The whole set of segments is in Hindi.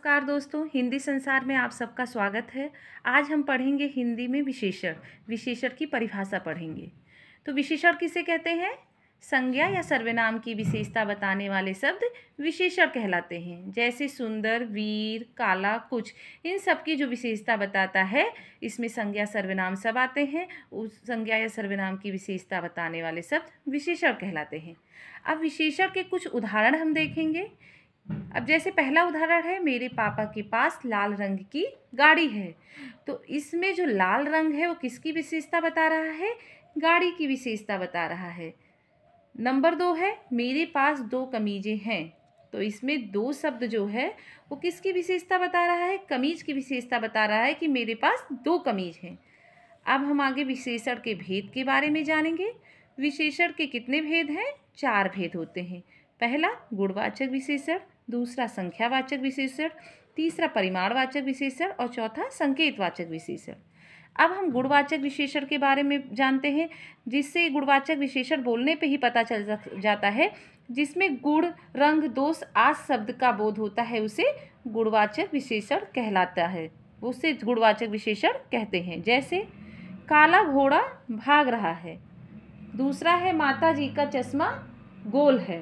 नमस्कार दोस्तों, हिंदी संसार में आप सबका स्वागत है। आज हम पढ़ेंगे हिंदी में विशेषण। विशेषण की परिभाषा पढ़ेंगे। तो विशेषण किसे कहते हैं? संज्ञा या सर्वनाम की विशेषता बताने वाले शब्द विशेषण कहलाते हैं। जैसे सुंदर, वीर, काला, कुछ, इन सब की जो विशेषता बताता है, इसमें संज्ञा सर्वनाम सब आते हैं। उस संज्ञा या सर्वनाम की विशेषता बताने वाले शब्द विशेषण कहलाते हैं। अब विशेषण के कुछ उदाहरण हम देखेंगे। अब जैसे पहला उदाहरण है, मेरे पापा के पास लाल रंग की गाड़ी है। तो इसमें जो लाल रंग है वो किसकी विशेषता बता रहा है? गाड़ी की विशेषता बता रहा है। नंबर 2 है, मेरे पास 2 कमीजें हैं। तो इसमें 2 शब्द जो है वो किसकी विशेषता बता रहा है? कमीज की विशेषता बता रहा है कि मेरे पास 2 कमीज हैं। अब हम आगे विशेषण के भेद के बारे में जानेंगे। विशेषण के कितने भेद हैं? 4 भेद होते हैं। पहला गुणवाचक विशेषण, दूसरा संख्यावाचक विशेषण, तीसरा परिमाणवाचक विशेषण और चौथा संकेतवाचक विशेषण। अब हम गुणवाचक विशेषण के बारे में जानते हैं, जिससे गुणवाचक विशेषण बोलने पे ही पता चल जाता है। जिसमें गुण, रंग, दोष आदि शब्द का बोध होता है उसे गुणवाचक विशेषण कहलाता है। उसे गुणवाचक विशेषण कहते हैं। जैसे काला घोड़ा भाग रहा है। दूसरा है माता जी का चश्मा गोल है।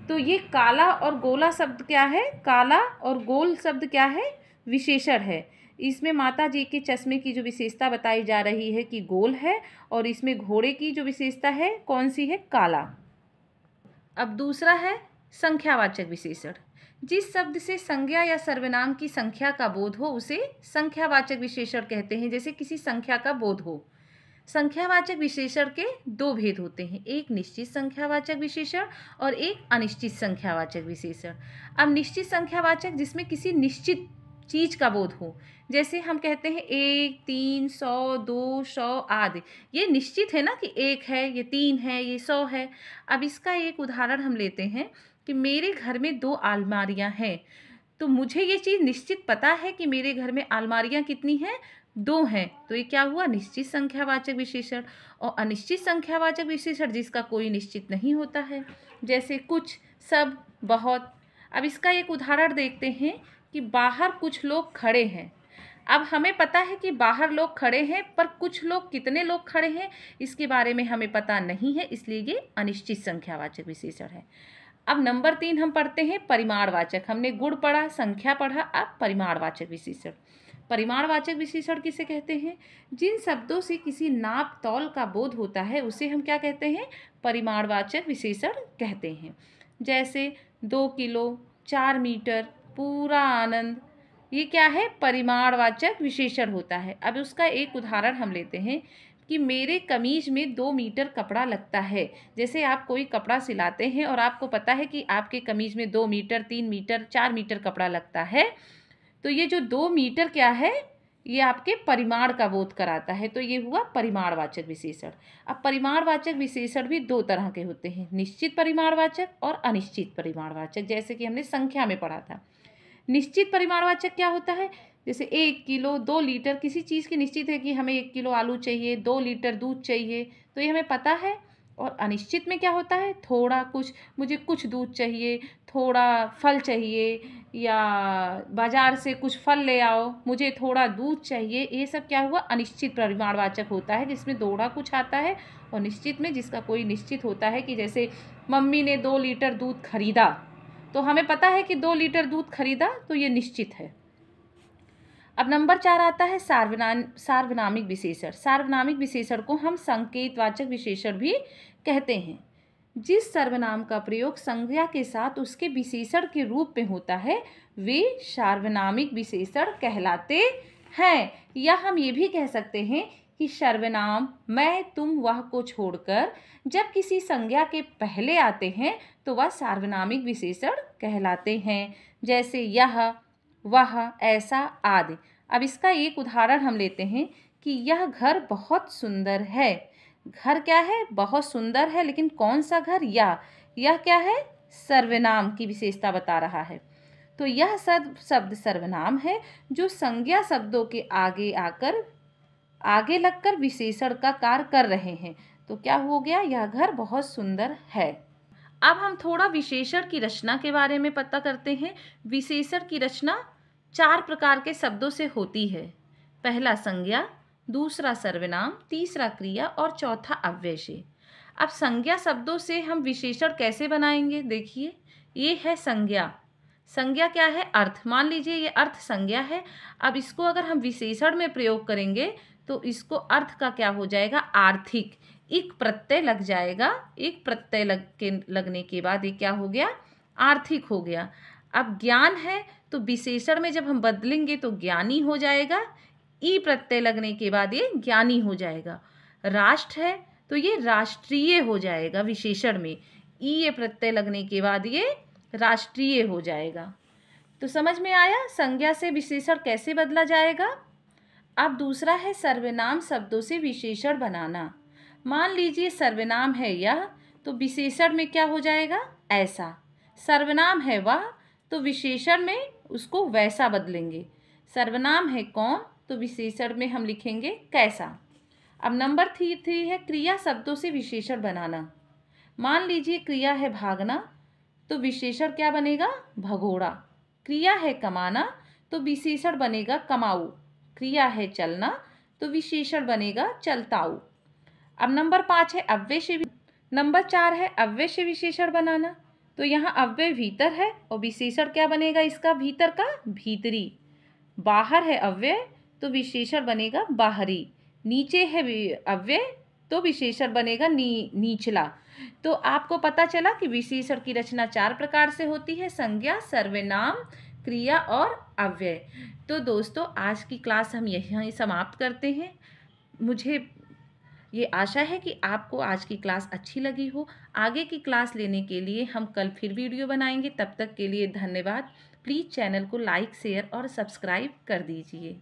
तो ये काला और गोला शब्द क्या है? काला और गोल शब्द क्या है? विशेषण है। इसमें माता जी के चश्मे की जो विशेषता बताई जा रही है कि गोल है, और इसमें घोड़े की जो विशेषता है कौन सी है? काला। अब दूसरा है संख्यावाचक विशेषण। जिस शब्द से संज्ञा या सर्वनाम की संख्या का बोध हो उसे संख्यावाचक विशेषण कहते हैं। जैसे किसी संख्या का बोध हो। संख्यावाचक विशेषण के 2 भेद होते हैं, एक निश्चित संख्यावाचक विशेषण और एक अनिश्चित संख्यावाचक विशेषण। अब निश्चित संख्यावाचक जिसमें किसी निश्चित चीज का बोध हो। जैसे हम कहते हैं 1, 3, 100, 2, 100 आदि। ये निश्चित है ना कि 1 है, ये 3 है, ये 100 है। अब इसका एक उदाहरण हम लेते हैं कि मेरे घर में 2 अलमारियां हैं। तो मुझे ये चीज़ निश्चित पता है कि मेरे घर में अलमारियां कितनी हैं? 2 हैं। तो ये क्या हुआ? निश्चित संख्यावाचक विशेषण। और अनिश्चित संख्यावाचक विशेषण जिसका कोई निश्चित नहीं होता है। जैसे कुछ, सब, बहुत। अब इसका एक उदाहरण देखते हैं कि बाहर कुछ लोग खड़े हैं। अब हमें पता है कि बाहर लोग खड़े हैं, पर कुछ लोग, कितने लोग खड़े हैं इसके बारे में हमें पता नहीं है, इसलिए ये अनिश्चित संख्यावाचक विशेषण है। अब नंबर 3 हम पढ़ते हैं परिमाणवाचक। हमने गुण पढ़ा, संख्या पढ़ा, अब परिमाणवाचक विशेषण। परिमाणवाचक विशेषण किसे कहते हैं? जिन शब्दों से किसी नाप तौल का बोध होता है उसे हम क्या कहते हैं? परिमाणवाचक विशेषण कहते हैं। जैसे 2 किलो, 4 मीटर, पूरा आनंद। ये क्या है? परिमाणवाचक विशेषण होता है। अब उसका एक उदाहरण हम लेते हैं कि मेरे कमीज में 2 मीटर कपड़ा लगता है। जैसे आप कोई कपड़ा सिलाते हैं और आपको पता है कि आपके कमीज में 2 मीटर, 3 मीटर, 4 मीटर कपड़ा लगता है। तो ये जो 2 मीटर क्या है? ये आपके परिमाण का बोध कराता है। तो ये हुआ परिमाणवाचक विशेषण। अब परिमाणवाचक विशेषण भी 2 तरह के होते हैं, निश्चित परिमाणवाचक और अनिश्चित परिमाणवाचक। जैसे कि हमने संख्या में पढ़ा था। निश्चित परिमाणवाचक क्या होता है? जैसे 1 किलो, 2 लीटर, किसी चीज़ की निश्चित है कि हमें 1 किलो आलू चाहिए, 2 लीटर दूध चाहिए, तो ये हमें पता है। और अनिश्चित में क्या होता है? थोड़ा कुछ, मुझे कुछ दूध चाहिए, थोड़ा फल चाहिए, या बाजार से कुछ फल ले आओ, मुझे थोड़ा दूध चाहिए। ये सब क्या हुआ? अनिश्चित परिमाणवाचक होता है, जिसमें थोड़ा कुछ आता है। और निश्चित में जिसका कोई निश्चित होता है कि जैसे मम्मी ने 2 लीटर दूध खरीदा, तो हमें पता है कि 2 लीटर दूध खरीदा, तो ये निश्चित है। अब नंबर 4 आता है सार्वनामिक विशेषण। सार्वनामिक विशेषण को हम संकेतवाचक विशेषण भी कहते हैं। जिस सर्वनाम का प्रयोग संज्ञा के साथ उसके विशेषण के रूप में होता है वे सार्वनामिक विशेषण कहलाते हैं। या हम ये भी कह सकते हैं कि सर्वनाम मैं, तुम, वह को छोड़कर जब किसी संज्ञा के पहले आते हैं तो वह सार्वनामिक विशेषण कहलाते हैं। जैसे यह, वह, ऐसा आदि। अब इसका एक उदाहरण हम लेते हैं कि यह घर बहुत सुंदर है। घर क्या है? बहुत सुंदर है, लेकिन कौन सा घर? यह क्या है? सर्वनाम की विशेषता बता रहा है। तो यह शब्द सर्वनाम है जो संज्ञा शब्दों के आगे लगकर विशेषण का कार्य कर रहे हैं। तो क्या हो गया? यह घर बहुत सुंदर है। अब हम थोड़ा विशेषण की रचना के बारे में पता करते हैं। विशेषण की रचना 4 प्रकार के शब्दों से होती है। पहला संज्ञा, दूसरा सर्वनाम, तीसरा क्रिया और चौथा अव्यय से। अब संज्ञा शब्दों से हम विशेषण कैसे बनाएंगे? देखिए, ये है संज्ञा। संज्ञा क्या है? अर्थ। मान लीजिए ये अर्थ संज्ञा है। अब इसको अगर हम विशेषण में प्रयोग करेंगे तो इसको अर्थ का क्या हो जाएगा? आर्थिक। एक प्रत्यय लग जाएगा। एक प्रत्यय लगने के बाद ये क्या हो गया? आर्थिक हो गया। अब ज्ञान है तो विशेषण में जब हम बदलेंगे तो ज्ञानी हो जाएगा। ई प्रत्यय लगने के बाद ये ज्ञानी हो जाएगा। राष्ट्र है तो ये राष्ट्रीय हो जाएगा विशेषण में। ई ये प्रत्यय लगने के बाद ये राष्ट्रीय हो जाएगा। तो समझ में आया संज्ञा से विशेषण कैसे बदला जाएगा। अब दूसरा है सर्वनाम शब्दों से विशेषण बनाना। मान लीजिए सर्वनाम है यह तो विशेषण में क्या हो जाएगा? ऐसा। सर्वनाम है वह तो विशेषण में उसको वैसा बदलेंगे। सर्वनाम है कौन तो विशेषण में हम लिखेंगे कैसा। अब नंबर 3 है क्रिया शब्दों से विशेषण बनाना। मान लीजिए क्रिया है भागना तो विशेषण क्या बनेगा? भगोड़ा। क्रिया है कमाना तो विशेषण बनेगा कमाऊ। क्रिया है चलना तो विशेषण बनेगा चलताऊ। अब नंबर 5 है अव्यय से। नंबर 4 है अव्यय से विशेषण बनाना। तो यहाँ अव्यय भीतर है और विशेषण क्या बनेगा इसका? भीतर का भीतरी। बाहर है अव्यय तो विशेषण बनेगा बाहरी। नीचे है अव्यय तो विशेषण बनेगा नीचला। तो आपको पता चला कि विशेषण की रचना 4 प्रकार से होती है: संज्ञा, सर्वनाम, क्रिया और अव्यय। तो दोस्तों आज की क्लास हम यहीं समाप्त करते हैं। मुझे ये आशा है कि आपको आज की क्लास अच्छी लगी हो। आगे की क्लास लेने के लिए हम कल फिर वीडियो बनाएंगे। तब तक के लिए धन्यवाद। प्लीज़ चैनल को लाइक, शेयर और सब्सक्राइब कर दीजिए।